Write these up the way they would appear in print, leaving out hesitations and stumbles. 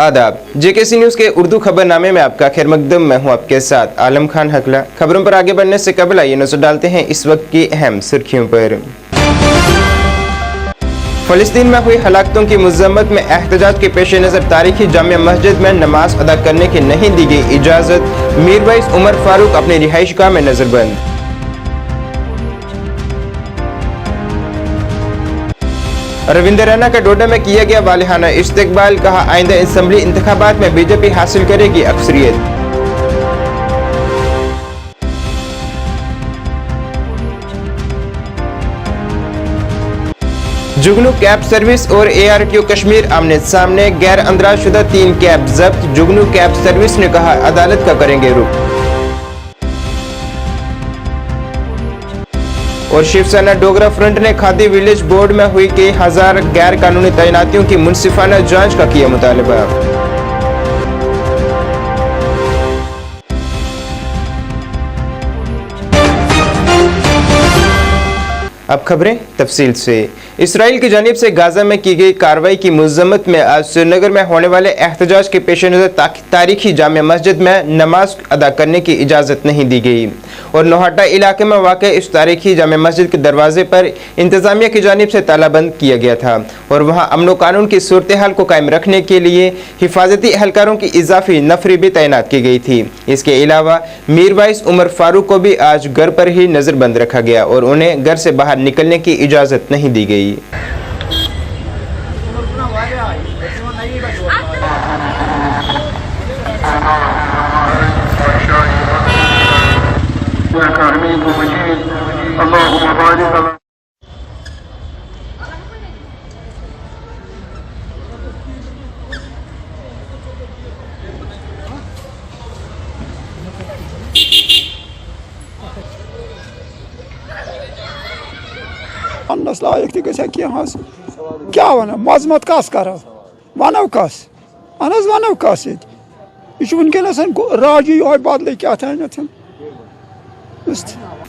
आदाब, JKC news के उर्दू खबरनामे में आपका खैर मकदम। मैं हूं आपके साथ आलम खान हकला। खबरों पर आगे बढ़ने से कबल आइए नजर डालते हैं इस वक्त की अहम सुर्खियों पर। फ़लस्तीन में हुई हलाकतों की मज़म्मत में एहतजाज के पेश नज़र तारीखी जामिया मस्जिद में नमाज अदा करने की नहीं दी गई इजाज़त। मीरवाइस उमर फारूक अपनी रिहाइशगाह में नजरबंद। रविंद्र रैना का डोडा में किया गया वालिहाना इस्तकबाल, कहा आइंदा असम्बली इंतखाबात में बीजेपी हासिल करेगी अक्सरियत। जुगनू कैब सर्विस और ARTO कश्मीर आमने सामने, गैर अंदराजशुदा 3 कैब जब्त। जुगनू कैब सर्विस ने कहा अदालत का करेंगे रुख। और शिवसेना डोगरा फ्रंट ने खादी विलेज बोर्ड में हुई कई हजार गैर कानूनी तैनातियों की मुनसिफाना जांच का किया मुतालबा। अब खबरें तफसील से। इसराइल की जानिब से गाजा में की गई कार्रवाई की मज़म्मत में आज श्रीनगर में होने वाले एहतजाज के पेश नज़र तारीखी जामिया मस्जिद में नमाज अदा करने की इजाज़त नहीं दी गई और नोहाटा इलाके में वाक़ इस तारीखी जामिया मस्जिद के दरवाजे पर इंतज़ामिया की जानिब से तालाबंद किया गया था और वहाँ अमन व कानून की सूरत हाल को कायम रखने के लिए हिफाजती एहलकारों की इजाफी नफरी भी तैनात की गई थी। इसके अलावा मीरवाइस उमर फारूक को भी आज घर पर ही नज़रबंद रखा गया और उन्हें घर से बाहर निकलने की इजाज़त नहीं दी गई। अन्नस लायक ती गया क्या वन मजमत कस कर वनो कस अहज वनो कस यह वनकस राजी यो बदल क्या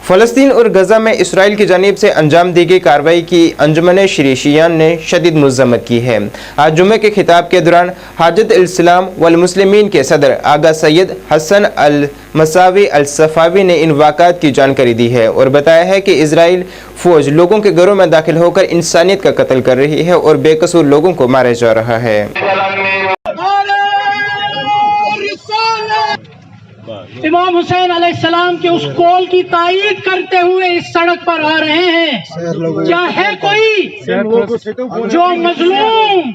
फ़लस्तीन और गजा में इसराइल की जानिब से अंजाम दी गई कार्रवाई की अंजुमन शरीशियान ने शदीद मज़म्मत की है। आज जुमे के खिताब के दौरान हाजत इस्लाम वल मुस्लिमीन के सदर आगा सैयद हसन अल मसावी अल सफावी ने इन वाक़ात की जानकारी दी है और बताया है कि इसराइल फ़ौज लोगों के घरों में दाखिल होकर इंसानियत का कत्ल कर रही है और बेकसूर लोगों को मारा जा रहा है। इमाम हुसैन अलैहिस्सलाम के उस कौल की तायीद करते हुए इस सड़क पर आ रहे हैं। क्या है कोई जो मजलूम,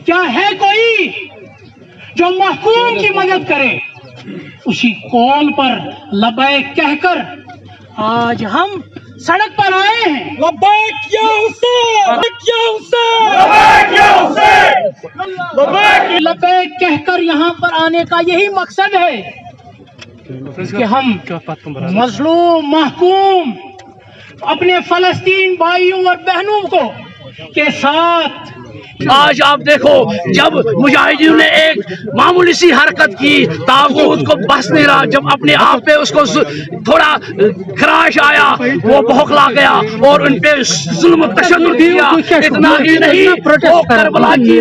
क्या है कोई जो महकूम की मदद करे? उसी कौल पर लबैक कहकर आज हम सड़क पर आए हैं। लबैक या हुसैन, लबैक कहकर यहाँ पर आने का यही मकसद है कि हम मजलूम महकूम अपने फलस्तीन भाइयों और बहनों को के साथ। आज आप देखो, जब मुजाहिदीन ने एक मामूली सी हरकत की, तागूत को बस नहीं रहा, जब अपने आप पे उसको थोड़ा खराश आया, वो बौखला गया और उन पे जुल्म तशद्दुद किया। इतना ही नहीं, वो करबला की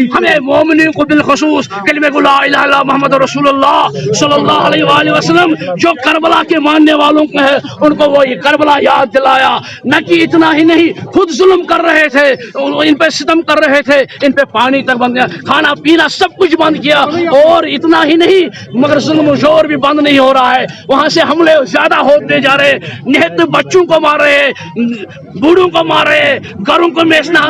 हमें मोमिनीन को बिलखुसूस कलिमे ला इलाहा इल्लल्लाह मुहम्मद रसूलुल्लाह सल्लल्लाहु अलैहि वसल्लम जो करबला के मानने वालों को है, उनको वो ये करबला याद दिलाया। न कि इतना ही नहीं, खुद जुल्म कर रहे थे, इन पे सितम कर रहे थे, इन पे पानी तक बंद किया, खाना पीना सब कुछ बंद किया। और इतना ही नहीं, मगर जुल्म जोर भी बंद नहीं हो रहा है। वहां से हमले ज्यादा होते जा रहे, निहत्ते बच्चों को मार रहे, बूढ़ों को मार रहे, घरों को मेसना,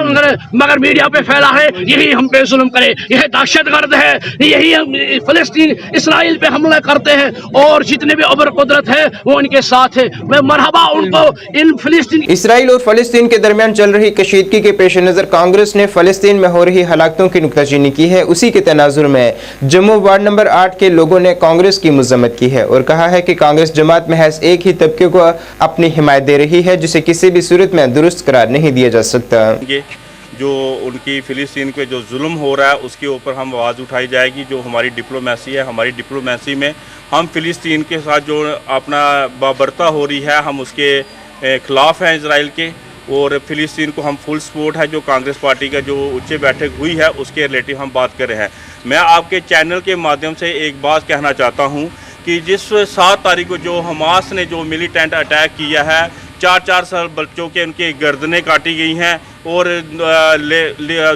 मगर मीडिया पे फैला है यही हम पे जुल्म करे, यह दहशतगर्द है, यही फलस्तीन इसराइल पे हमला करते हैं और जितने भी अबर कुदरत है वो उनके साथ है। मैं मरहबा उनको इन फलस्तीन। इसराइल और फलस्तीन के दरमियान चल रही कशीदगी के पेश नज़र कांग्रेस ने फलस्तीन में हो रही हलाकतों की नुक्ताचीनी की है। उसी के तनाजुर में जम्मू वार्ड नंबर 8 के लोगों ने कांग्रेस की मज़म्मत की है और कहा है कि कांग्रेस जमात महज एक ही तबके को अपनी हिमायत दे रही है, जिसे किसी भी सूरत में दुरुस्त करार नहीं दिया जा सकता। जो उनकी फ़िलिस्तीन पे जो जुल्म हो रहा है उसके ऊपर हम आवाज़ उठाई जाएगी। जो हमारी डिप्लोमेसी है, हमारी डिप्लोमेसी में हम फ़िलिस्तीन के साथ जो अपना बाबरता हो रही है, हम उसके ख़िलाफ़ हैं इसराइल के। और फ़िलिस्तीन को हम फुल सपोर्ट है। जो कांग्रेस पार्टी का जो उच्च बैठक हुई है उसके रिलेटिव हम बात कर रहे हैं। मैं आपके चैनल के माध्यम से एक बात कहना चाहता हूं कि जिस 7 तारीख को जो हमास ने जो मिलिटेंट अटैक किया है, 4 साल बच्चों के उनके गर्दनें काटी गई हैं और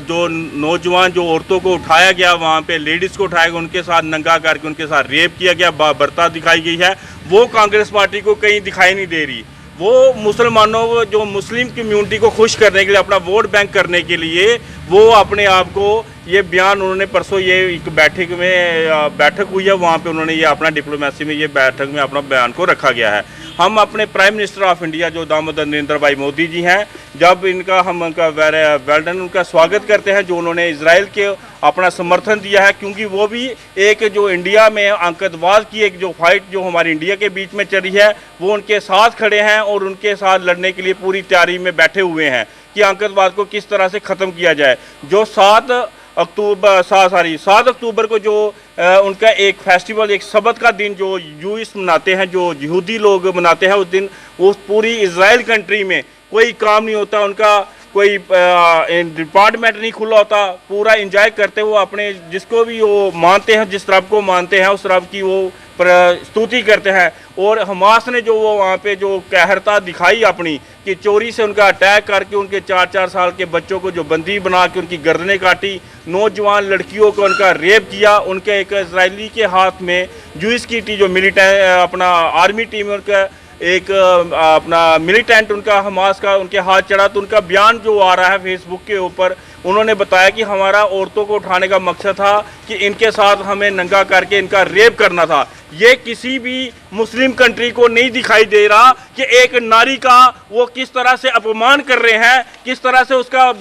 जो नौजवान जो औरतों को उठाया गया, वहाँ पे लेडीज़ को उठाया गया, उनके साथ नंगा करके उनके साथ रेप किया गया, बर्ता दिखाई गई है, वो कांग्रेस पार्टी को कहीं दिखाई नहीं दे रही। वो मुसलमानों जो मुस्लिम कम्युनिटी को खुश करने के लिए, अपना वोट बैंक करने के लिए वो अपने आप को ये बयान उन्होंने परसों ये एक बैठक हुई है, वहाँ पे उन्होंने ये अपना डिप्लोमेसी में ये बैठक में अपना बयान को रखा गया है। हम अपने प्राइम मिनिस्टर ऑफ इंडिया जो दामोदर नरेंद्र भाई मोदी जी हैं, जब इनका हम उनका वेलडन उनका स्वागत करते हैं जो उन्होंने इजराइल के अपना समर्थन दिया है, क्योंकि वो भी एक जो इंडिया में आतंकवाद की एक जो फाइट जो हमारी इंडिया के बीच में चली है वो उनके साथ खड़े हैं और उनके साथ लड़ने के लिए पूरी तैयारी में बैठे हुए हैं कि आतंकवाद को किस तरह से ख़त्म किया जाए। जो 7 अक्टूबर को जो उनका एक फेस्टिवल, एक सब्त का दिन जो यूइस मनाते हैं, जो यहूदी लोग मनाते हैं, उस दिन उस पूरी इजराइल कंट्री में कोई काम नहीं होता, उनका कोई डिपार्टमेंट नहीं खुला होता, पूरा एंजॉय करते हुए अपने जिसको भी वो मानते हैं, जिस रब को मानते हैं उस रब की वो स्तुति करते हैं। और हमास ने जो वो वहाँ पे जो कहरता दिखाई अपनी कि चोरी से उनका अटैक करके उनके 4 साल के बच्चों को जो बंदी बना के उनकी गर्दनें काटी, नौजवान लड़कियों को उनका रेप किया, उनके एक इजरायली के हाथ में यूएस की जो मिलिटेंट अपना आर्मी टीम उनका एक अपना मिलिटेंट उनका हमास का उनके हाथ चढ़ा, तो उनका बयान जो आ रहा है फेसबुक के ऊपर, उन्होंने बताया कि हमारा औरतों को उठाने का मकसद था कि इनके साथ हमें नंगा करके इनका रेप करना था। ये किसी भी मुस्लिम कंट्री को नहीं दिखाई दे रहा कि एक नारी का वो किस तरह से अपमान कर रहे हैं, किस तरह से उसका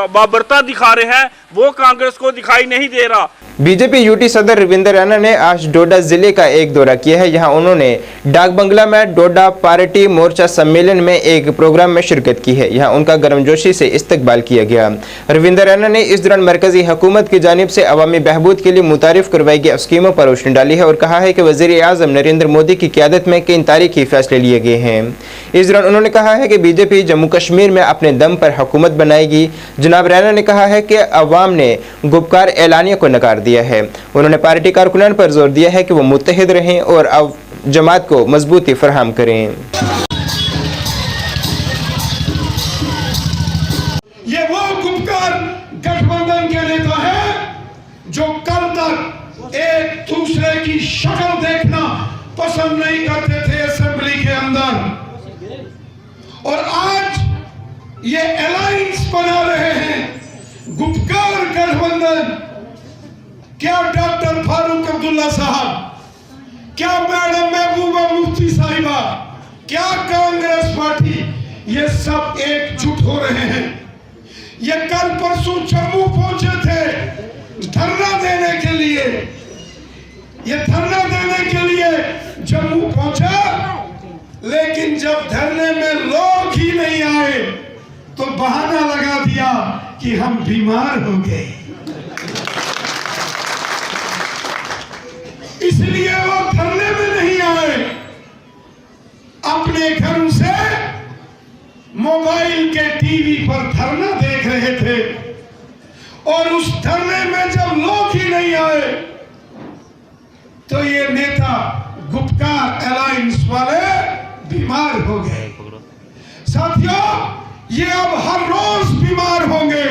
बाबरता दिखा रहे हैं, वो कांग्रेस को दिखाई नहीं दे रहा। बीजेपी यूटी सदर रविंद्र रैना ने आज डोडा जिले का एक दौरा किया है। यहां उन्होंने डाक बंगला में डोडा पार्टी मोर्चा सम्मेलन में एक प्रोग्राम में शिरकत की है। यहां उनका गर्मजोशी से इस्तकबाल किया गया। रविंद्र रैना ने इस दौरान मरकजी हुकूमत की जानिब से अवामी बहबूद के लिए मुतारिफ करवाई गई स्कीमों पर रोशनी डाली है और कहा है कि वज़ीर आज़म नरेंद्र मोदी की क़यादत में कई तारीखी फैसले लिए गए हैं। इस दौरान उन्होंने कहा है कि बीजेपी जम्मू कश्मीर में अपने दम पर हुकूमत बनाएगी। जनाब रैना ने कहा है कि अवाम ने गुपकार एलानिया को नकार दिया है। उन्होंने पार्टी कारकुनान पर जोर दिया है कि वो मुत्तहिद रहें और अब जमात को मजबूती फराहम करें। ये वो गुपकार गठबंधन के नेता हैं जो कल तक एक दूसरे की शक्ल देखना पसंद नहीं करते थे असेंबली के अंदर, और आज ये अलायंस बना रहे हैं गुपकार गठबंधन। क्या डॉक्टर फारूक अब्दुल्ला साहब, क्या मैडम महबूबा मुफ्ती साहिबा, क्या कांग्रेस पार्टी, ये सब एकजुट हो रहे हैं। ये कल परसों जम्मू पहुंचे थे धरना देने के लिए, ये धरना देने के लिए जम्मू पहुंचा, लेकिन जब धरने में लोग ही नहीं आए तो बहाना लगा दिया कि हम बीमार हो गए, इसलिए वो धरने में नहीं आए। अपने घरों से मोबाइल के टीवी पर धरना देख रहे थे, और उस धरने में जब लोग ही नहीं आए तो ये नेता गुपकार अलायंस वाले बीमार हो गए। साथियों, ये अब हर रोज बीमार होंगे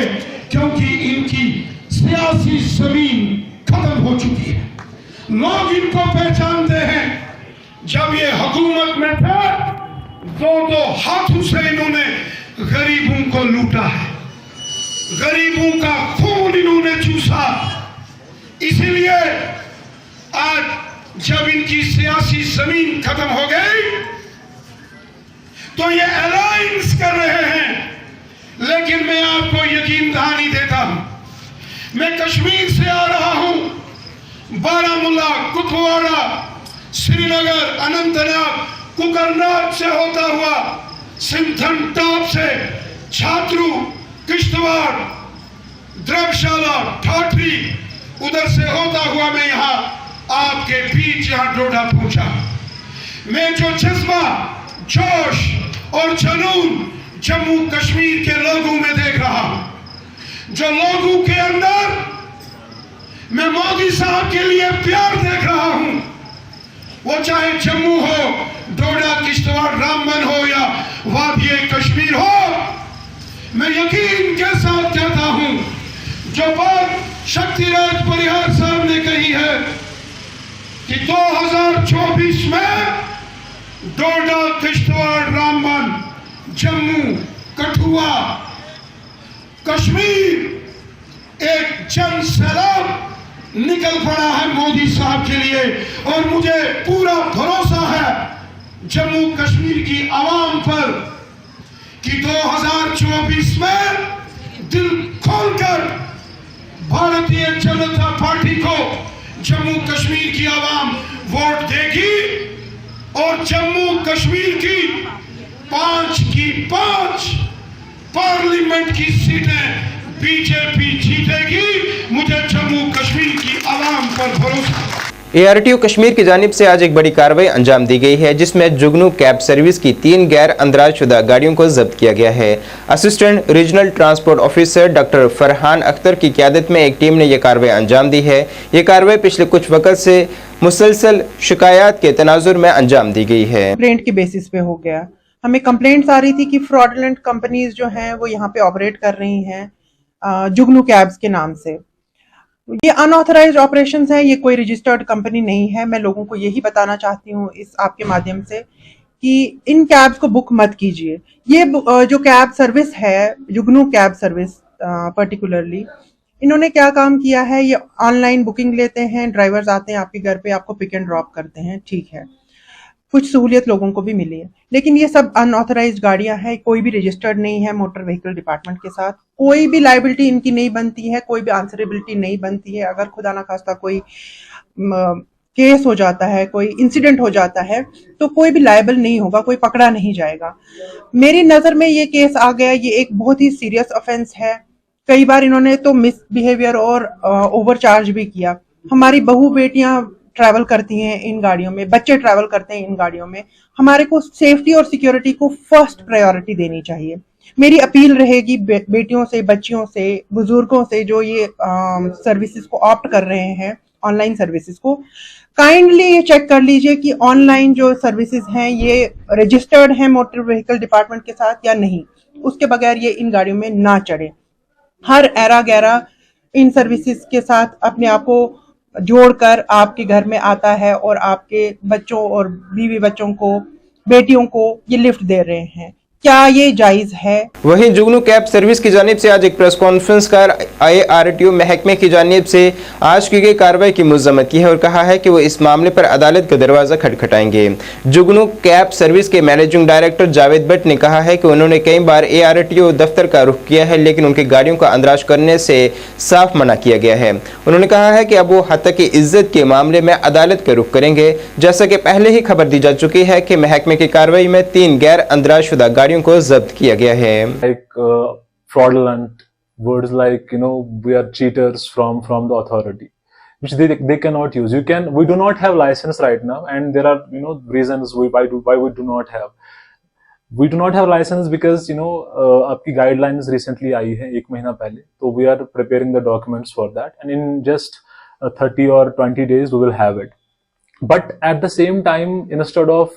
क्योंकि इनकी सियासी जमीन खत्म हो चुकी है। लोग इनको पहचानते हैं। जब ये हुकूमत में थे दो हाथों से इन्होंने गरीबों को लूटा है, गरीबों का खून इन्होंने चूसा। इसीलिए आज जब इनकी सियासी जमीन खत्म हो गई तो ये अलायंस कर रहे हैं। लेकिन मैं आपको यकीन दहानी देता हूं, मैं कश्मीर से आ रहा हूं, बारामूला, कुपवाड़ा, श्रीनगर, अनंतनाग, कुकरनाग से होता हुआ सिंथन टॉप से छात्रू, किश्तवाड़, द्रबशाला, ठाठरी, उधर से होता हुआ मैं यहाँ आपके बीच यहाँ डोडा पहुंचा। मैं जो जज्बा, जोश और जुनून जम्मू कश्मीर के लोगों में देख रहा हूं। जो लोगों के अंदर मैं मोदी साहब के लिए प्यार देख रहा हूं, वो चाहे जम्मू हो, डोडा, किश्तवाड़, रामबन हो या वादिये कश्मीर हो, मैं यकीन के साथ कहता हूं, जो बात शक्तिराज परिहार साहब ने कही है कि 2024 में डोडा, किश्तवाड़, रामबन, जम्मू, कठुआ, कश्मीर एक जन सैलाब निकल पड़ा है मोदी साहब के लिए। और मुझे पूरा भरोसा है जम्मू कश्मीर की आवाम पर कि 2024 में दिल खोलकर भारतीय जनता पार्टी को जम्मू कश्मीर की आवाम वोट देगी और जम्मू कश्मीर की 5 की 5 पार्लियामेंट की सीटें बीजेपी जीतेगी। मुझे जम्मू कश्मीर की आवाम पर भरोसा। ARTO कश्मीर की जानिब से आज एक बड़ी कार्रवाई अंजाम दी गई है, जिसमें जुगनू कैब सर्विस की 3 गैर अंदराजशुदा गाड़ियों को जब्त किया गया है। Assistant regional transport officer doctor Farhan Akhtar की क़यादत में एक टीम ने यह कार्रवाई अंजाम दी है। ये कार्रवाई पिछले कुछ वक्त से मुसलसल शिकायत के तनाजुर में अंजाम दी गई है। कंप्लेंट के बेसिस पे हो गया। हमें कंप्लेंट्स आ रही थी कि फ्रॉडलेंट कंपनीज जो हैं वो यहाँ पे ऑपरेट कर रही हैं जुगनू कैब्स के नाम से। ये अनऑथराइज्ड ऑपरेशंस हैं, ये कोई रजिस्टर्ड कंपनी नहीं है। मैं लोगों को यही बताना चाहती हूँ इस आपके माध्यम से कि इन कैब्स को बुक मत कीजिए। ये जो कैब सर्विस है, जुगनू कैब सर्विस पर्टिकुलरली, इन्होंने क्या काम किया है, ये ऑनलाइन बुकिंग लेते हैं, ड्राइवर्स आते हैं आपके घर पे, आपको पिक एंड ड्रॉप करते हैं, ठीक है, कुछ सहूलियत लोगों को भी मिली है, लेकिन ये सब अनऑथराइज्ड गाड़ियां हैं, कोई भी रजिस्टर्ड नहीं है मोटर व्हीकल डिपार्टमेंट के साथ, कोई भी लायबिलिटी इनकी नहीं बनती है, कोई भी आंसरेबिलिटी नहीं बनती है। अगर खुदा ना खास्ता कोई केस हो जाता है, कोई इंसिडेंट हो जाता है, तो कोई भी लायबल नहीं होगा, कोई पकड़ा नहीं जाएगा। मेरी नज़र में ये केस आ गया, ये एक बहुत ही सीरियस ऑफेंस है। कई बार इन्होंने तो मिसबिहेवियर और ओवरचार्ज भी किया। हमारी बहू बेटियां ट्रैवल करती हैं इन गाड़ियों में, बच्चे ट्रैवल करते हैं इन गाड़ियों में। हमारे को सेफ्टी और सिक्योरिटी को फर्स्ट प्रायोरिटी देनी चाहिए। मेरी अपील रहेगी बेटियों से, बच्चियों से, बुजुर्गों से जो ये सर्विसेज को ऑप्ट कर रहे हैं, ऑनलाइन सर्विसेज को, काइंडली ये चेक कर लीजिए कि ऑनलाइन जो सर्विसेज हैं ये रजिस्टर्ड हैं मोटर व्हीकल डिपार्टमेंट के साथ या नहीं। उसके बगैर ये इन गाड़ियों में ना चढ़े। हर एरा गैरा इन सर्विसेज के साथ अपने आप को जोड़कर आपके घर में आता है और आपके बच्चों और बीवी बच्चों को, बेटियों को ये लिफ्ट दे रहे हैं। क्या ये जायज है? वहीं जुगनू कैब सर्विस की जानिब से आज एक प्रेस कॉन्फ्रेंस कर ARTO महकमे की जानिब से आज की गई कार्रवाई की मजम्मत की है और कहा है कि वो इस मामले पर अदालत का दरवाज़ा खटखटाएंगे। जुगनू कैब सर्विस के मैनेजिंग डायरेक्टर जावेद भट्ट ने कहा है कि उन्होंने कई बार ARTO दफ्तर का रुख किया है, लेकिन उनकी गाड़ियों का अंदराज करने से साफ मना किया गया है। उन्होंने कहा है कि अब वो हत्या की इज्जत के मामले में अदालत का रुख करेंगे। जैसा कि पहले ही खबर दी जा चुकी है कि महकमे की कार्रवाई में 3 गैर अंदराजशुदा गाड़ियों को जब्त किया गया है। Like fraudulent words like we are cheaters from the authority, which they cannot use. We do not have license right now, and there are reasons why we do not have. We do not have license because आपकी guidelines recently आई है 1 महीना पहले, तो we are preparing the documents for that, and in just 30 or 20 days we will have it. But at the same time, instead of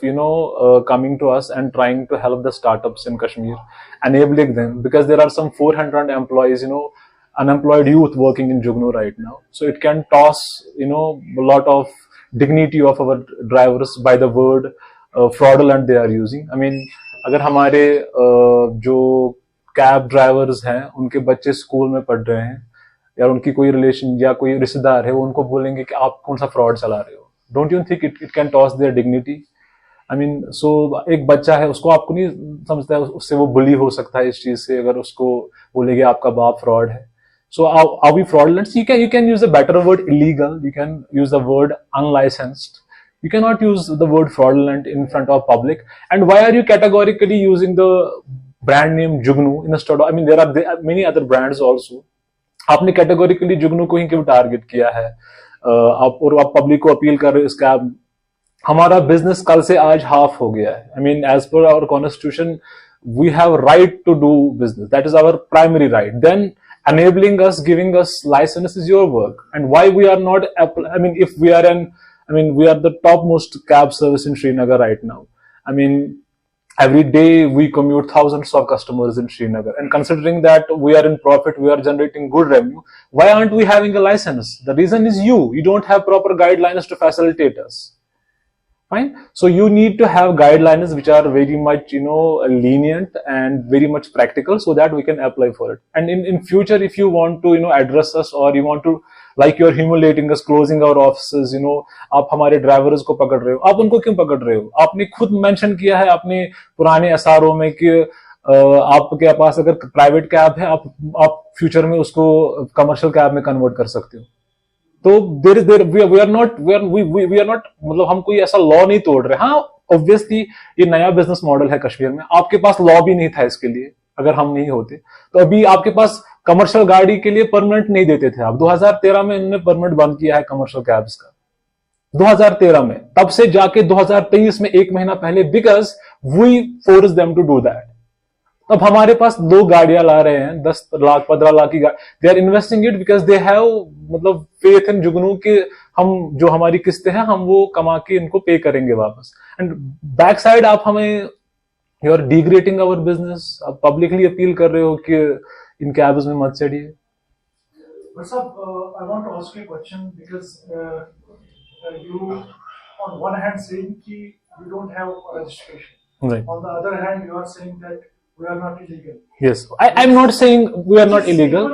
coming to us and trying to help the startups in Kashmir, enabling them, because there are some 400 employees, unemployed youth working in Jugnu right now, so it can toss a lot of dignity of our drivers by the word fraudulent they are using. I mean, अगर हमारे जो cab drivers हैं उनके बच्चे school में पढ़ रहे हैं या उनकी कोई रिलेशन या कोई रिश्तेदार है, वो उनको बोलेंगे कि आप कौन सा फ्रॉड चला रहे हो, don't you think it can toss their dignity? I mean, so एक बच्चा है, उसको आपको नहीं समझता है, उससे वो बुली हो सकता है इस चीज से, अगर उसको बोलेंगे आपका बाप फ्रॉड है. So are we fraudulent? You can use a better word, illegal. You can use the word unlicensed. You cannot use the word fraudulent in front of public. And why are you categorically using the brand name Jugnu instead of? I mean, there are many other brands also. आपने categorically Jugnu को ही क्यों target किया है? आप public को appeal कर रहे हो इसका. हमारा बिजनेस कल से आज हाफ हो गया है. I mean, as per our constitution, we have a right to do business. That is our primary right. Then enabling us, giving us license is your work. And why we are not, I mean, if we are we are the topmost cab service in Srinagar right now. I mean, every day we commute thousands of customers in Srinagar, and considering that we are in profit, we are generating good revenue, why aren't we having a license? The reason is you don't have proper guidelines to facilitate us. Fine. So you need to have guidelines which are very much, lenient and very much practical, so that we can apply for it. And in future, if you want to, address us, or you want to, like you're humiliating us, closing our offices, आप हमारे drivers को पकड़ रहे हो, आप उनको क्यों पकड़ रहे हो? आपने खुद मेंशन किया है अपने पुराने एसआरओ में कि आपके पास अगर प्राइवेट कैब है, आप फ्यूचर में उसको कमर्शियल कैब में कन्वर्ट कर सकते हो. तो वी आर नॉट मतलब हम कोई ऐसा लॉ नहीं तोड़ रहे. हाँ, ऑब्वियसली ये नया बिजनेस मॉडल है कश्मीर में. आपके पास लॉ भी नहीं था इसके लिए. अगर हम नहीं होते तो अभी आपके पास कमर्शियल गाड़ी के लिए परमिट नहीं देते थे आप. 2013 में इन्होंने परमिट बंद किया है कमर्शियल कैब्स का, 2013 में. तब से जाके 2023 में, एक महीना पहले, because we force them to do that. अब हमारे पास 2 गाड़ियां ला रहे हैं, 10 लाख 15 लाख की गाड़ी. They are investing it because they have मतलब फेथ इन जुगनू के हम जो हमारी किस्तें हैं हम वो कमा के इनको पे करेंगे वापस. एंड बैक साइड आप हमें, you are degrading our business. आप पब्लिकली अपील कर रहे हो कि इन कैब्स में मत चढ़िए. But sir, I want to ask you a question because you, on one hand, saying कि we don't have a registration. Right. On the other hand, you are saying that we are not illegal. Yes, I'm not saying we are not illegal.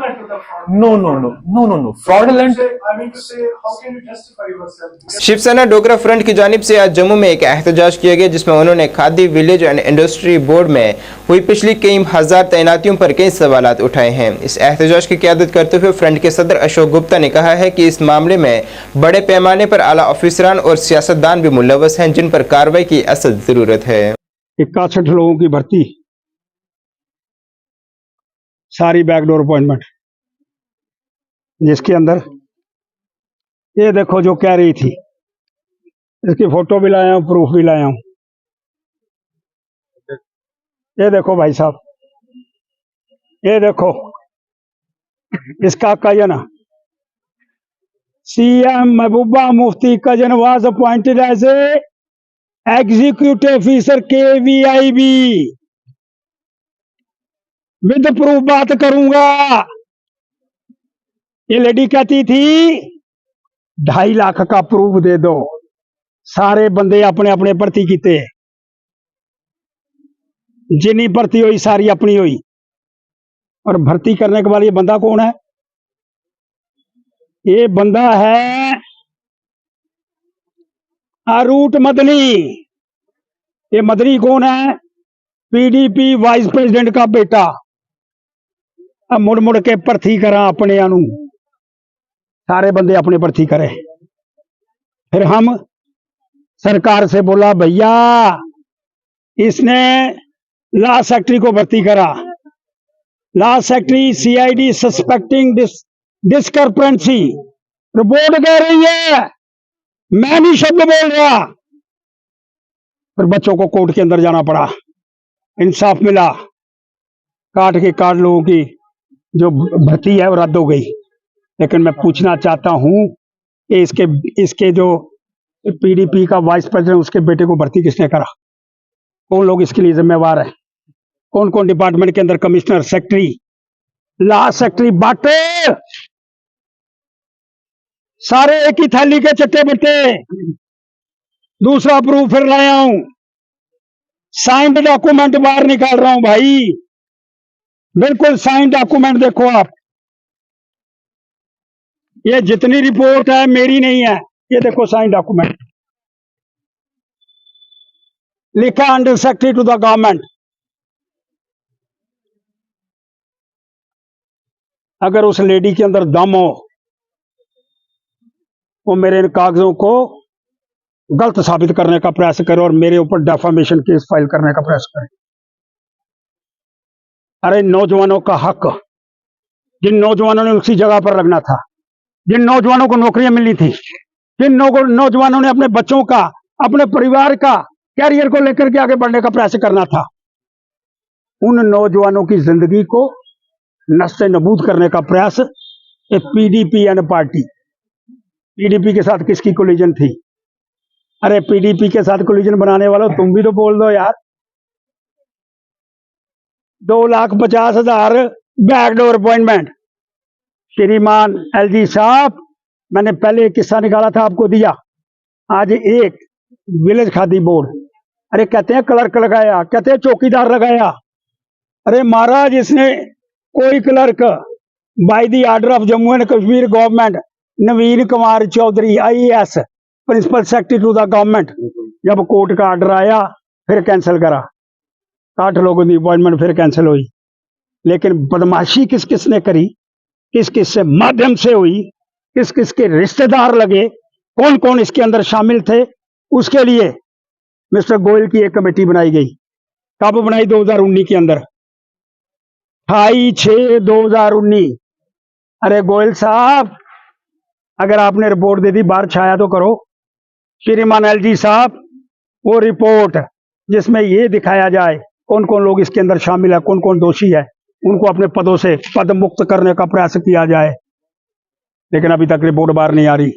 No. Fraudulent. I mean to say, how can you justify yourself? Shiv Sena Dogra front की जानिब से आज जम्मू में एक एहतजाज किया गया, जिसमें उन्होंने khadi, village and industry board में हुई पिछली कई हजार तैनातियों पर कई सवालात उठाए हैं. इस एहतजाज की क़यादत करते हुए फ्रंट के सदर अशोक गुप्ता ने कहा है कि इस मामले में बड़े पैमाने पर आला ऑफिसरान और सियासतदान भी मुलव्वस हैं, जिन पर कार्रवाई की असल जरूरत है. 61 लोगों की भर्ती, सारी बैकडोर अपॉइंटमेंट, जिसके अंदर ये देखो जो कह रही थी, इसकी फोटो भी लाया हूं, प्रूफ भी लाया हूं. ये देखो भाई साहब, ये देखो इसका cousin CM Mehbooba Mufti cousin was appointed as a executive officer KVIB. With proof बात करूंगा. ये लेडी कहती थी 2.5 लाख का प्रूफ दे दो. सारे बंदे अपने अपने भर्ती किते, जिन्नी भर्ती हुई सारी अपनी हुई. और भर्ती करने के बाद ये बंदा कौन है? ये बंदा है अरूट मदनी. ये मदनी कौन है? PDP वाइस प्रेसिडेंट का बेटा. अब मुड़ मुड़ के भर्ती करा अपने आनू, सारे बंदे अपने भर्ती करे. फिर हम सरकार से बोला भैया इसने लॉ सेक्रेटरी को भर्ती करा. Law secretary CID suspecting discrepancy. Report कह रही है, मैं नहीं शब्द बोल रहा. फिर बच्चों को कोर्ट के अंदर जाना पड़ा. इंसाफ मिला, काट के काट लोगों की जो भर्ती है वो रद्द हो गई. लेकिन मैं पूछना चाहता हूं कि इसके जो PDP का वाइस प्रेसिडेंट, उसके बेटे को भर्ती किसने करा? कौन लोग इसके लिए जिम्मेवार है? कौन कौन डिपार्टमेंट के अंदर? कमिश्नर, सेक्रेटरी, लॉ सेक्रेटरी, बाटे सारे एक ही थैली के चट्टे बट्टे. दूसरा प्रूफ फिर लाया हूं, साइंड डॉक्यूमेंट बाहर निकाल रहा हूं भाई, बिल्कुल साइंड डॉक्यूमेंट. देखो आप, ये जितनी रिपोर्ट है मेरी नहीं है. ये देखो साइंड डॉक्यूमेंट, लिखा under secretary to the government. अगर उस लेडी के अंदर दम हो, वो मेरे इन कागजों को गलत साबित करने का प्रयास करे और मेरे ऊपर डेफामेशन केस फाइल करने का प्रयास करे. अरे नौजवानों का हक, जिन नौजवानों ने उसी जगह पर लगना था, जिन नौजवानों को नौकरियां मिलनी थी, जिन नौजवानों ने अपने बच्चों का, अपने परिवार का कैरियर को लेकर के आगे बढ़ने का प्रयास करना था, उन नौजवानों की जिंदगी को नस्ते नबूद करने का प्रयास ये पीडीपी एंड पार्टी। पीडीपी के साथ किसकी कोलिजन थी? अरे पीडीपी के साथ कोलिजन बनाने वालों, तुम भी तो बोल दो यार। 2,50,000 बैकडोर अपॉइंटमेंट। श्रीमान एलजी साहब, मैंने पहले एक किस्सा निकाला था, आपको दिया। आज एक विलेज खादी बोर्ड, अरे कहते हैं क्लर्क लगाया, कहते हैं चौकीदार लगाया। अरे महाराज, इसने कोई clerk by the order of Jammu and Kashmir government Naveen Kumar Chaudhary IAS principal secretary to the government, जब कोर्ट का ऑर्डर आया फिर कैंसिल करा। 8 लोगों की अपॉइंटमेंट फिर कैंसिल हुई। लेकिन बदमाशी किस किस ने करी, किस किस से माध्यम से हुई, किस किस के रिश्तेदार लगे, कौन कौन इसके अंदर शामिल थे, उसके लिए मिस्टर गोयल की एक कमेटी बनाई गई। कब बनाई? 2019 के अंदर, 28/6/2019। अरे गोयल साहब, अगर आपने रिपोर्ट दे दी, बाहर छाया तो करो। श्रीमान एलजी साहब, वो रिपोर्ट जिसमें ये दिखाया जाए कौन कौन लोग इसके अंदर शामिल है, कौन कौन दोषी है, उनको अपने पदों से पद मुक्त करने का प्रयास किया जाए। लेकिन अभी तक रिपोर्ट बाहर नहीं आ रही।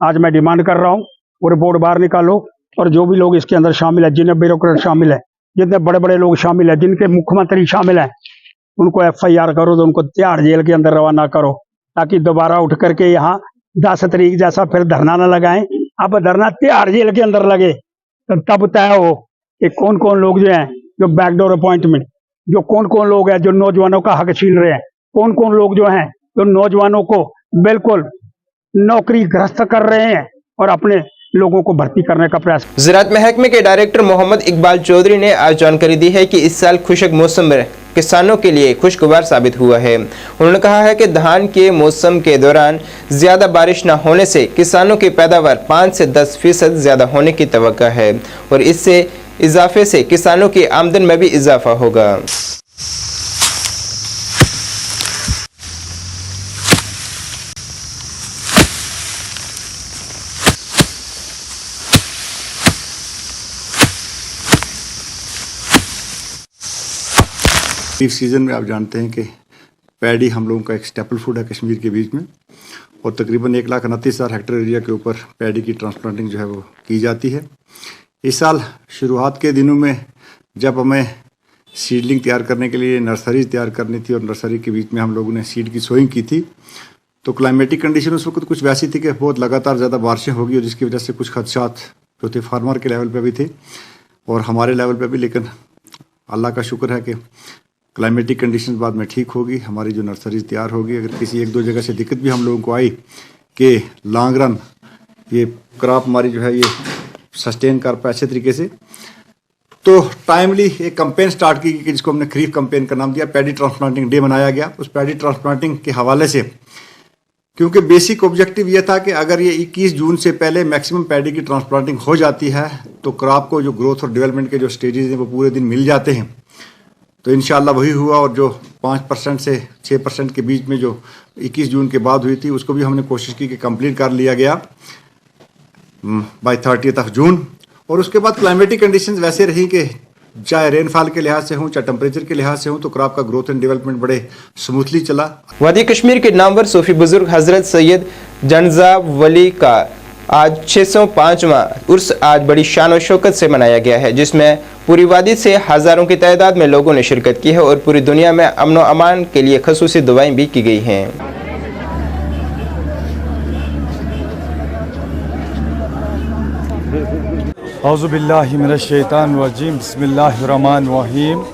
आज मैं डिमांड कर रहा हूं, वो रिपोर्ट बाहर निकालो और जो भी लोग इसके अंदर शामिल है, जिन्हें ब्यूरोक्रेट शामिल है, जितने बड़े बड़े लोग शामिल है, जिनके मुख्यमंत्री शामिल है, उनको FIR करो, तो उनको तिहाड़ जेल के अंदर रवाना करो, ताकि दोबारा उठ करके यहाँ 10 तारीख जैसा फिर धरना न लगाएं। अब धरना तिहाड़ जेल के अंदर लगे तो तब तय हो कि कौन कौन लोग जो हैं, जो बैकडोर अपॉइंटमेंट, जो कौन कौन लोग हैं जो नौजवानों का हक छीन रहे हैं, कौन कौन लोग जो हैं जो नौजवानों को बिल्कुल नौकरी ग्रस्त कर रहे हैं और अपने लोगों को भर्ती करने का प्रयास। ज़राअत महकमे के डायरेक्टर मोहम्मद इकबाल चौधरी ने आज जानकारी दी है कि इस साल खुशक मौसम में किसानों के लिए खुशगवार साबित हुआ है। उन्होंने कहा है कि धान के मौसम के दौरान ज़्यादा बारिश न होने से किसानों की पैदावार 5 से 10% ज़्यादा होने की तवक्को है और इससे इजाफे से किसानों की आमदन में भी इजाफा होगा। खरीफ सीज़न में आप जानते हैं कि पैडी हम लोगों का एक स्टेपल फूड है कश्मीर के बीच में, और तकरीबन 1,29,000 हेक्टेयर एरिया के ऊपर पैडी की ट्रांसप्लांटिंग जो है वो की जाती है। इस साल शुरुआत के दिनों में जब हमें सीडलिंग तैयार करने के लिए नर्सरी तैयार करनी थी और नर्सरी के बीच में हम लोगों ने सीड की सोइंग की थी, तो क्लाइमेटिक कंडीशन उस वक्त कुछ वैसी थी कि बहुत लगातार ज़्यादा बारिशें होगी और जिसकी वजह से कुछ खदशात जो थे फार्मर के लेवल पे भी थे और हमारे लेवल पे भी। लेकिन अल्लाह का शुक्र है कि क्लाइमेटिक कंडीशन बाद में ठीक होगी, हमारी जो नर्सरीज तैयार होगी। अगर किसी 1-2 जगह से दिक्कत भी हम लोगों को आई कि लॉन्ग रन ये क्रॉप हमारी जो है ये सस्टेन कर पाए अच्छे तरीके से, तो टाइमली एक कैंपेन स्टार्ट की गई जिसको हमने खरीफ कैंपेन का नाम दिया, पैडी ट्रांसप्लांटिंग डे मनाया गया। उस पैडी ट्रांसप्लांटिंग के हवाले से, क्योंकि बेसिक ऑब्जेक्टिव ये था कि अगर ये 21 जून से पहले मैक्सिमम पैडी की ट्रांसप्लांटिंग हो जाती है तो क्रॉप को जो ग्रोथ और डेवलपमेंट के जो स्टेजेस हैं वो पूरे दिन मिल जाते हैं। तो इंशाल्लाह वही हुआ और जो 5% से 6% के बीच में जो 21 जून के बाद हुई थी उसको भी हमने कोशिश की कि कंप्लीट कर लिया गया बाय 30 जून। और उसके बाद क्लाइमेटिक कंडीशंस वैसे रही कि चाहे रेनफॉल के लिहाज से हो चाहे टेम्परेचर के लिहाज से हो तो क्रॉप का ग्रोथ एंड डेवलपमेंट बड़े स्मूथली चला। वादी कश्मीर के नामवर सूफी बुजुर्ग हजरत सैयद जनजा वली का आज 605वां उर्स आज बड़ी शान और शौकत से मनाया गया है, जिसमें पूरी वादी से हजारों की तादाद में लोगों ने शिरकत की है और पूरी दुनिया में अमन व अमान के लिए खसूसी दुआएं भी की गई हैं। औज़ु बिल्लाहि मिनश शैतानिर रजीम, बिस्मिल्लाहिर्रहमानिर रहीम।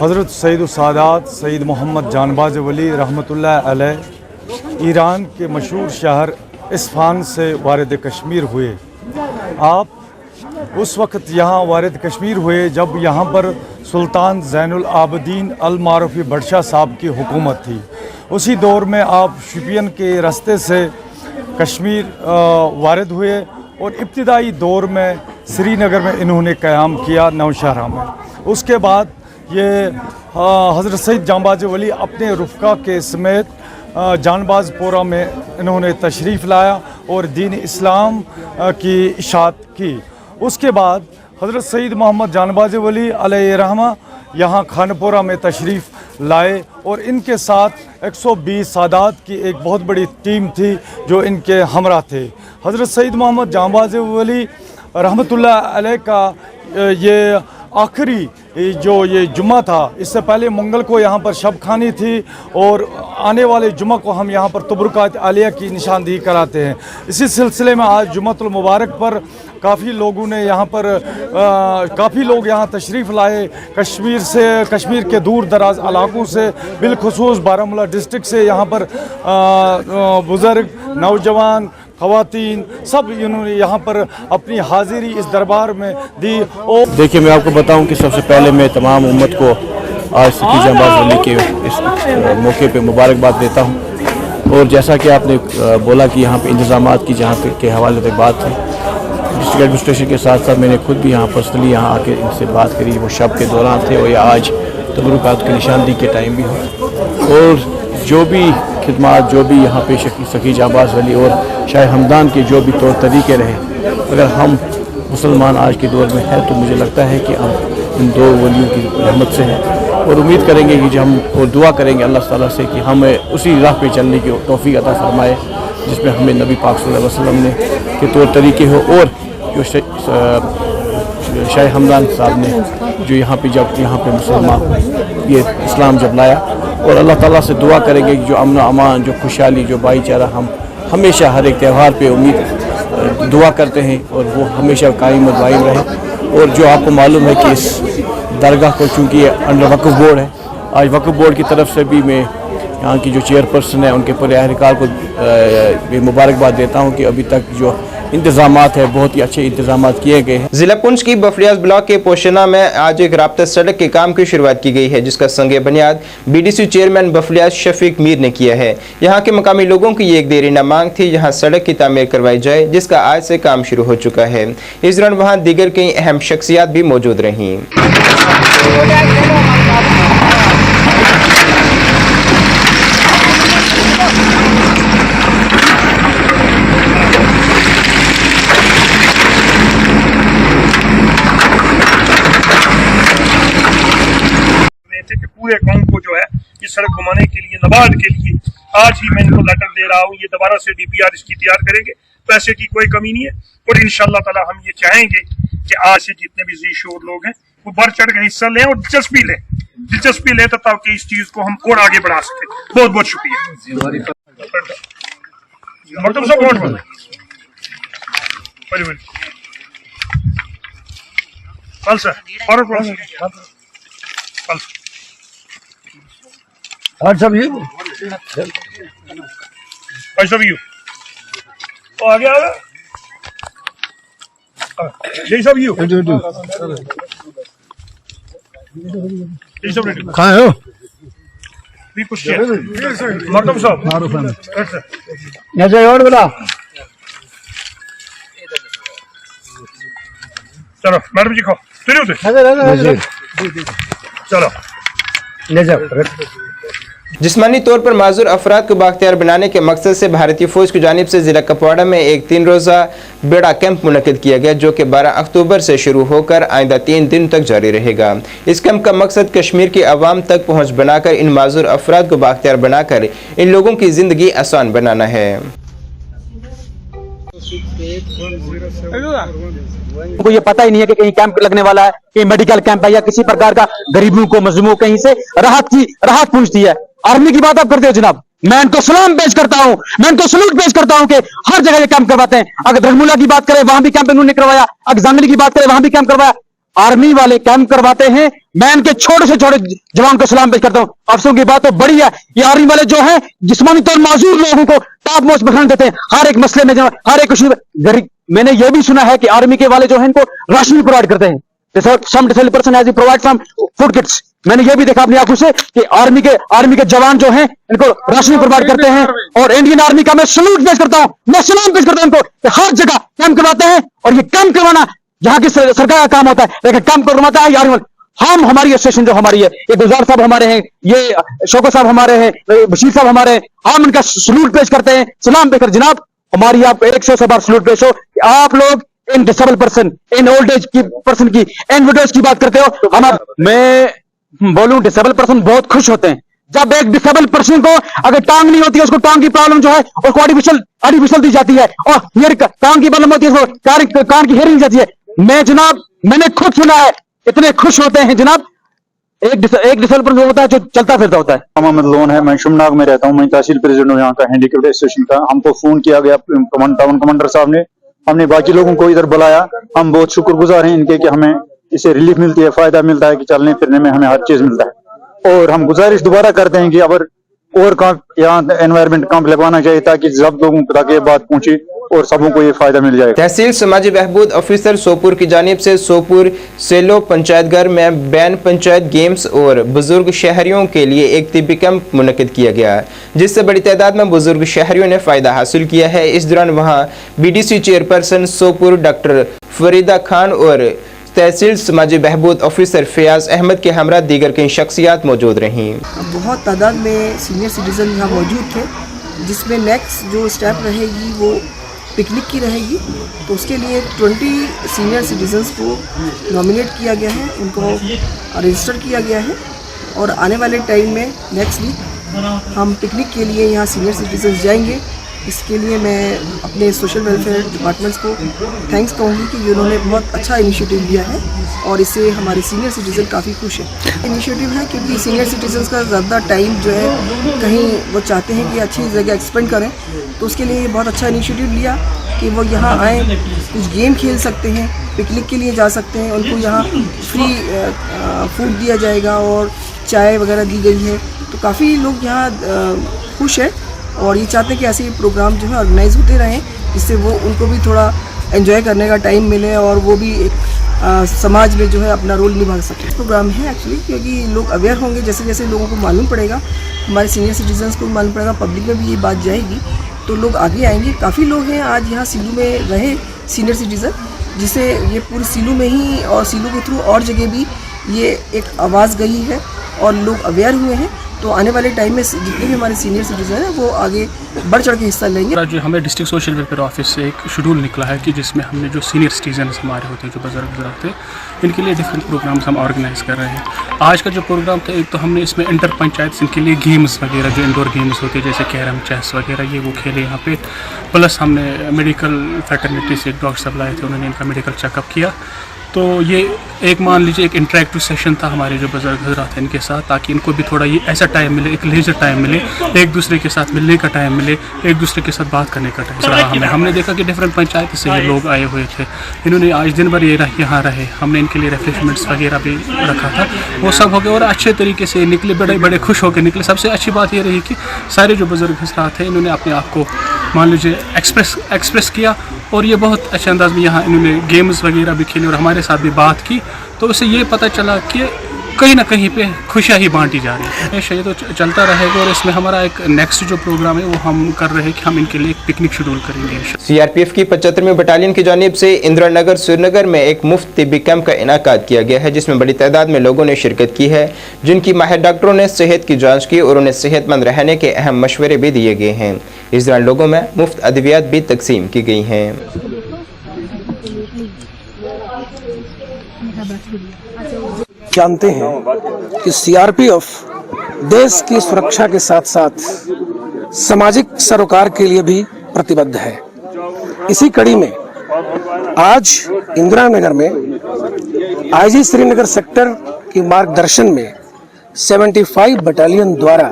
हज़रत सैयद सादात सैयद मोहम्मद जानबाज वली रहमतुल्लाह अलैह ईरान के मशहूर शहर इस्फहान से वारिद कश्मीर हुए। आप उस वक्त यहाँ वारिद कश्मीर हुए जब यहाँ पर सुल्तान ज़ैनुल आबदीन अल मारूफ़ी बडशाह साहब की हुकूमत थी। उसी दौर में आप शुपियन के रास्ते से कश्मीर वारिद हुए और इब्तिदाई दौर में श्रीनगर में इन्होंने क़याम किया, नौशहरा में। उसके बाद ये हज़रत सैयद जानबाज वली अपने रुफ़का के समेत जानबाजपोरा में इन्होंने तशरीफ़ लाया और दीन इस्लाम की इशाअत की। उसके बाद हज़रत सैयद मोहम्मद जानबाज वली अलैहि रहमा यहाँ खानपुरा में तशरीफ़ लाए और इनके साथ 120 सादात की एक बहुत बड़ी टीम थी जो इनके हमरा थे। हज़रत सईद मोहम्मद जांबाज़ वली रहमतुल्लाह अलैह का ये आखिरी जो ये जुम्मा था, इससे पहले मंगल को यहाँ पर शब खानी थी और आने वाले जुम्मा को हम यहाँ पर तबरुकात आलिया की निशानदेही कराते हैं। इसी सिलसिले में आज जुम्मतुल मुबारक पर काफ़ी लोगों ने यहाँ पर काफ़ी लोग यहाँ तशरीफ़ लाए, कश्मीर के दूर दराज इलाकों से, बिलखुसूस बारामूला डिस्ट्रिक्ट से यहाँ पर बुज़ुर्ग, नौजवान, ख़वातीन सब इन्होंने यहाँ पर अपनी हाज़िरी इस दरबार में दी। और देखिए, मैं आपको बताऊं कि सबसे पहले मैं तमाम उम्मत को आज सईद जांबाज़ वली के इस मौके पे मुबारकबाद देता हूं। और जैसा कि आपने बोला कि यहाँ पे इंतज़ामात की जहाँ के हवाले से बात थी, डिस्ट्रिक्ट एडमिनिस्ट्रेशन के साथ साथ मैंने खुद भी यहाँ पर्सनली यहाँ आके इनसे बात करी, वो शब के दौरान थे और या आज तबरुकात की निशानदेही के टाइम भी हो। और जो भी खिदमात, जो भी यहाँ पे सईद जांबाज़ वली और शाह हमदान के जो भी तौर तरीके रहे, अगर हम मुसलमान आज के दौर में है तो मुझे लगता है कि हम इन दो वलियों की रहमत से हैं और उम्मीद करेंगे कि जब हम और दुआ करेंगे अल्लाह ताला से कि हमें उसी राह पे चलने की तौफीक अता फरमाए जिसमें हमें नबी पाक सल्लल्लाहु अलैहि वसल्लम ने के तौर तरीके हो। और जो शाह हमदान साहब ने जो यहाँ पे मुसलमान ये इस्लाम जब लाया, और अल्लाह ताला से दुआ करेंगे कि जो अमन अमान, जो खुशहाली, जो भाईचारा हम हमेशा हर एक त्यौहार पे उम्मीद दुआ करते हैं और वो हमेशा कायम और दायम रहे। और जो आपको मालूम है कि इस दरगाह को चूँकि अंडर वक्फ बोर्ड है, आज वक्फ बोर्ड की तरफ से भी मैं यहाँ की जो चेयरपर्सन है उनके पूरे अहलकार को मुबारकबाद देता हूँ कि अभी तक जो इंतजामात है बहुत ही अच्छे इंतजामात किए गए हैं। जिला पुंछ की बफलियाज ब्लॉक के पोशना में आज एक राब्ता सड़क के काम की शुरुआत की गई है, जिसका संगे बुनियाद बीडीसी चेयरमैन बफलियाज शफीक मीर ने किया है। यहाँ के मकामी लोगों की एक देरीना मांग थी यहाँ सड़क की तामीर करवाई जाए, जिसका आज से काम शुरू हो चुका है। इस दौरान वहाँ दीगर कई अहम शख्सियात भी मौजूद रहीं। पूरे गांव को जो है ये सड़क घुमाने के लिए नबार्ड के लिए आज ही मैं इनको लेटर दे रहा हूँ। ये दोबारा से डीपीआर इसकी तैयार करेंगे, पैसे की कोई कमी नहीं है। और इंशाअल्लाह ताला हम ये चाहेंगे कि आज से जितने भी जी शोर लोग हैं वो बढ़ चढ़ के हिस्सा लें और दिलचस्पी लें ताकि इस चीज को हम और आगे बढ़ा सके। बहुत बहुत शुक्रिया। आ गया यही सब यू कहाँ हो मकदम साहब और बोला चलो मैडम जी खाओ चलो ले जाओ। जिस्मानी तौर पर माजूर अफराद को बाख्तियार बनाने के मकसद से भारतीय फौज की जानिब से जिला कुपवाड़ा में एक 3 रोज़ा बेड़ा कैंप मुनक़िद किया गया, जो कि 12 अक्टूबर से शुरू होकर आइंदा 3 दिन तक जारी रहेगा। इस कैंप का मकसद कश्मीर की आवाम तक पहुँच बनाकर इन माजूर अफराद को बाख्तियार बनाकर इन लोगों की ज़िंदगी आसान बनाना है। उनको ये पता ही नहीं है कि कहीं कैंप लगने वाला है, कहीं मेडिकल कैंप है या किसी प्रकार का गरीबों को मजलूमों कहीं से राहत पहुंचती है। आर्मी की बात आप करते हो जनाब, मैं इनको सलाम पेश करता हूं, मैं इनको सलूट पेश करता हूं कि हर जगह ये कैंप करवाते हैं। अगर धर्मुला की बात करें वहां भी कैंप इन्होंने करवाया, अगर जांगली की बात करें वहां भी कैंप करवाया। आर्मी वाले कैंप करवाते हैं, मैं इनके छोटे से छोटे जवान को सलाम पेश करता हूं। अफसरों की बात तो बड़ी है, ये आर्मी वाले जो है जिस्मानी तौर माजूर लोगों को टॉप मोस्ट बखान देते हैं हर एक मसले में, हर एक गरीब। मैंने ये भी सुना है कि आर्मी के वाले जो है इनको राशन प्रोवाइड करते हैं। Some disabled person has provide some food kits। मैंने ये भी देखा अपनी आंखों से कि आर्मी के जवान जो हैं इनको राशन प्रोवाइड करते हैं। और इंडियन आर्मी का मैं सलूट पेश करता हूं, मैं सलाम पेश करता हूं इनको कि हर जगह कैंप करवाते हैं। और ये कैंप करवाना जहां की सरकार का काम होता है, लेकिन कैंप करवाता है आर्मी। हम हमारी एसोसिएशन जो हमारी है, ये गुलजार साहब हमारे हैं, ये शौकत साहब हमारे हैं, बशीर साहब हमारे हैं, हम इनका सलूट पेश करते हैं, सलाम पेश कर। जनाब हमारी आप 100 बार सलूट पेश हो कि आप लोग इन डिसेबल पर्सन, इन ओल्ड एज की पर्सन की, इन विडोज की बात करते हो। मैं बोलूं डिसेबल पर्सन बहुत खुश होते हैं जब एक डिसेबल पर्सन को अगर टांग नहीं होती है, उसको टांग की प्रॉब्लम जो है उसको आर्टिफिशियल दी जाती है, और हियर टांग की प्रॉब्लम होती है, उसको कान की हियरिंग जाती है। मैं जनाब मैंने खुद सुना है, इतने खुश होते हैं जनाब। एक डिसेबल पर्सन होता है जो चलता फिरता होता है। मोहम्मद लोन है, मैं शुमनाग में रहता हूँ, मैं तहसील प्रेसिडेंट हूँ यहाँ का हैंडीक्राफ्ट एसोसिएशन का। हमको फोन किया गया टाउन कमांडर साहब ने, हमने बाकी लोगों को इधर बुलाया। हम बहुत शुक्रगुजार हैं इनके कि हमें इससे रिलीफ मिलती है, फायदा मिलता है कि चलने फिरने में हमें हर चीज मिलता है। और हम गुजारिश दोबारा करते हैं कि अगर और यहाँ एनवायरमेंट कैंप लगवाना चाहिए ताकि सब लोगों तक ये बात पहुंचे और सबों को ये फायदा मिल जाए। तहसील समाजी बहबूद ऑफिसर सोपुर की जानिब से सोपुर सेलो पंचायत घर में बैन पंचायत गेम्स और बुजुर्ग शहरियों के लिए एक तिब्बी कैंप मुनक्किद किया गया, जिससे बड़ी तादाद में बुजुर्ग शहरियों ने फायदा हासिल किया है। इस दौरान वहां BDC chairperson Sopore doctor Farida Khan और तहसील समाजी बहबूद ऑफिसर फयाज अहमद के हमरा दीगर कई शख्सियात मौजूद रहीं। बहुत तादाद में सीनियर सिटीज़न यहाँ मौजूद थे, जिसमें नेक्स्ट जो स्टेप रहेगी वो पिकनिक की रहेगी। तो उसके लिए 20 सीनियर सिटीजन्स को नॉमिनेट किया गया है, उनको रजिस्टर किया गया है, और आने वाले टाइम में नेक्स्ट वीक हम पिकनिक के लिए यहाँ सीनियर सिटीजन्स जाएंगे। इसके लिए मैं अपने सोशल वेलफेयर डिपार्टमेंट्स को थैंक्स कहूँगी कि उन्होंने बहुत अच्छा इनिशिएटिव लिया है और इससे हमारे सीनियर सिटीज़न काफ़ी खुश हैं। इनिशिएटिव है क्योंकि सीनियर सिटीजन्स का ज़्यादा टाइम जो है कहीं वो चाहते हैं कि अच्छी जगह एक्सपेंड करें, तो उसके लिए बहुत अच्छा इनिशिएटिव लिया कि वो यहाँ आएँ, कुछ गेम खेल सकते हैं, पिकनिक के लिए जा सकते हैं, उनको यहाँ फ्री फूड दिया जाएगा और चाय वगैरह दी गई है। तो काफ़ी लोग यहाँ खुश हैं और ये चाहते हैं कि ऐसे प्रोग्राम जो है ऑर्गेनाइज होते रहें, जिससे वो उनको भी थोड़ा एंजॉय करने का टाइम मिले और वो भी एक समाज में जो है अपना रोल निभा सके। प्रोग्राम है एक्चुअली क्योंकि लोग अवेयर होंगे, जैसे जैसे लोगों को मालूम पड़ेगा, हमारे सीनियर सिटीजन्स को मालूम पड़ेगा, पब्लिक में भी ये बात जाएगी तो लोग आगे आएंगे। काफ़ी लोग हैं आज यहाँ सीलू में रहे सीनियर सिटीज़न, जिसे ये पूरी सीलू में ही और सीलू के थ्रू और जगह भी ये एक आवाज़ गई है और लोग अवेयर हुए हैं। तो आने वाले टाइम में जितने भी हमारे सीनियर सिटीजन हैं वो आगे बढ़ चढ़ के हिस्सा लेंगे। जो हमें डिस्ट्रिक्ट सोशल वेलफेयर ऑफिस से एक शेड्यूल निकला है कि जिसमें हमने जो सीनियर सिटीजन हमारे होते हैं, जो बुजुर्ग थे, इनके लिए डिफरेंट प्रोग्राम्स हम ऑर्गेनाइज कर रहे हैं। आज का जो प्रोग्राम था, एक तो हमने इसमें इंटर पंचायत इनके लिए गेम्स वगैरह जो इंडोर गेम्स होते हैं जैसे कैरम, चेस वगैरह, ये वो खेले यहाँ पे। प्लस हमने मेडिकल फैटर्निटी से एक डॉक्टर साहब लाए थे, उन्होंने इनका मेडिकल चेकअप किया। तो ये एक मान लीजिए एक इंटरेक्टिव सेशन था हमारे जो बुजुर्ग हजरात हैं इनके साथ, ताकि इनको भी थोड़ा ये ऐसा टाइम मिले, एक लेजर टाइम मिले, एक दूसरे के साथ मिलने का टाइम मिले, एक दूसरे के साथ बात करने का टाइम रहा। हमने देखा कि डिफरेंट पंचायत से ये लोग आए हुए थे, इन्होंने आज दिन भर यहाँ रहे, हमने इनके लिए रिफ्रेशमेंट्स वगैरह भी रखा था, वो सब हो गए और अच्छे तरीके से निकले, बड़े खुश होकर निकले। सबसे अच्छी बात ये रही कि सारे जो बुजुर्ग हजरात हैं इन्होंने अपने आप को मान लीजिए एक्सप्रेस किया और ये बहुत अच्छे अंदाज में यहाँ इन्होंने गेम्स वगैरह भी खेले और हमारे साथ भी बात की। तो उससे ये पता चला कि कहीं ना कहीं पे खुशियाँ ही बांटी जा रही है। हमेशा ये तो चलता रहेगा और इसमें हमारा एक नेक्स्ट जो प्रोग्राम है वो हम कर रहे हैं कि हम इनके लिए एक पिकनिक शेड्यूल करेंगे। CRPF की 75वीं बटालियन की जानिब से इंदिरा नगर श्रीनगर में एक मुफ्त तिब्बी कैंप का इनाकाद किया गया है, जिसमें बड़ी तादाद में लोगों ने शिरकत की है, जिनकी माहिर डॉक्टरों ने सेहत की जाँच की और उन्हें सेहतमंद रहने के अहम मशवरे भी दिए गए हैं। इस दौरान लोगों में मुफ्त अद्वियात भी तकसीम की गई हैं। जानते हैं कि CRPF देश की सुरक्षा के साथ साथ सामाजिक सरोकार के लिए भी प्रतिबद्ध है। इसी कड़ी में आज इंदिरा नगर में IG श्रीनगर सेक्टर के मार्गदर्शन में 75 बटालियन द्वारा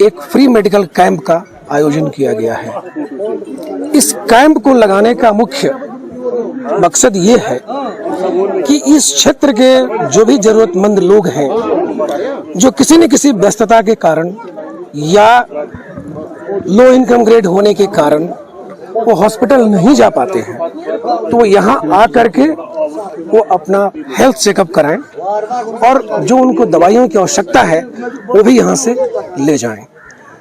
एक फ्री मेडिकल कैंप का आयोजन किया गया है। इस कैंप को लगाने का मुख्य मकसद ये है कि इस क्षेत्र के जो भी जरूरतमंद लोग हैं, जो किसी न किसी व्यस्तता के कारण या लो इनकम ग्रेड होने के कारण वो हॉस्पिटल नहीं जा पाते हैं, तो यहाँ आकर के वो अपना हेल्थ चेकअप कराएं और जो उनको दवाइयों की आवश्यकता है वो भी यहाँ से ले जाएं।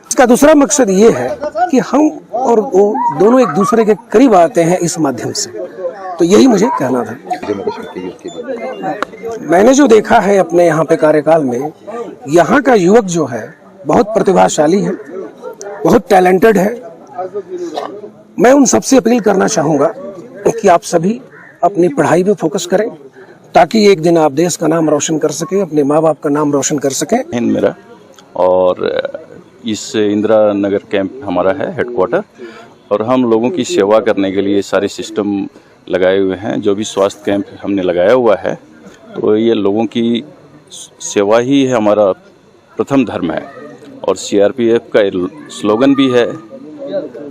इसका दूसरा मकसद ये है कि हम और वो दोनों एक दूसरे के करीब आते हैं इस माध्यम से। तो यही मुझे कहना था। मैंने जो देखा है अपने यहाँ पे कार्यकाल में, यहाँ का युवक जो है बहुत प्रतिभाशाली है, बहुत टैलेंटेड है। मैं उन सबसे अपील करना चाहूँगा कि आप सभी अपनी पढ़ाई पे फोकस करें ताकि एक दिन आप देश का नाम रोशन कर सके, अपने माँ बाप का नाम रोशन कर सके। हिंद मेरा और इस इंदिरा नगर कैंप हमारा है हेडक्वार्टर, और हम लोगों की सेवा करने के लिए सारे सिस्टम लगाए हुए हैं। जो भी स्वास्थ्य कैंप हमने लगाया हुआ है, तो ये लोगों की सेवा ही है हमारा प्रथम धर्म है। और सीआरपीएफ का स्लोगन भी है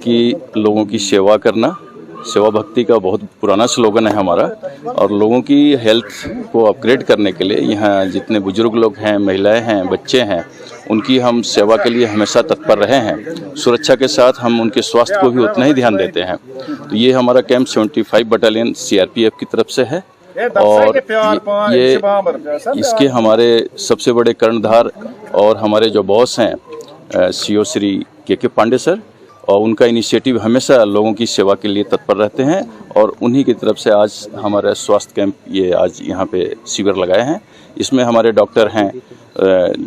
कि लोगों की सेवा करना, सेवा भक्ति का बहुत पुराना स्लोगन है हमारा। और लोगों की हेल्थ को अपग्रेड करने के लिए यहाँ जितने बुजुर्ग लोग हैं, महिलाएं हैं, बच्चे हैं, उनकी हम सेवा के लिए हमेशा तत्पर रहे हैं। सुरक्षा के साथ हम उनके स्वास्थ्य को भी उतना ही ध्यान देते हैं। तो ये हमारा कैंप 75 बटालियन सीआरपीएफ की तरफ से है, और ये इसके हमारे सबसे बड़े कर्णधार और हमारे जो बॉस हैं सीओ श्री के पांडे सर, और उनका इनिशिएटिव हमेशा लोगों की सेवा के लिए तत्पर रहते हैं। और उन्हीं की तरफ से आज हमारा स्वास्थ्य कैंप ये आज यहाँ पे शिविर लगाए हैं। इसमें हमारे डॉक्टर हैं,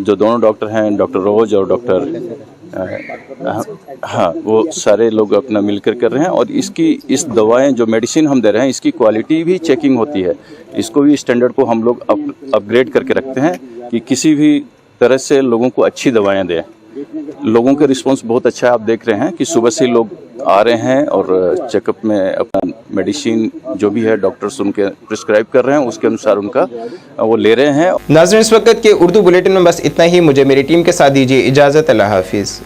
जो दोनों डॉक्टर हैं, डॉक्टर रोज और डॉक्टर हाँ, वो सारे लोग अपना मिलकर कर रहे हैं। और इस दवाएं जो मेडिसिन हम दे रहे हैं, इसकी क्वालिटी भी चेकिंग होती है। इसको भी स्टैंडर्ड को हम लोग अपग्रेड करके रखते हैं कि किसी भी तरह से लोगों को अच्छी दवाएं दें। लोगों का रिस्पांस बहुत अच्छा है। आप देख रहे हैं कि सुबह से लोग आ रहे हैं और चेकअप में अपना मेडिसिन जो भी है डॉक्टर्स उनके प्रिस्क्राइब कर रहे हैं, उसके अनुसार उनका वो ले रहे हैं। नाज़रीन, इस वक्त के उर्दू बुलेटिन में बस इतना ही। मुझे मेरी टीम के साथ दीजिए इजाज़त। अल्लाह हाफिज़।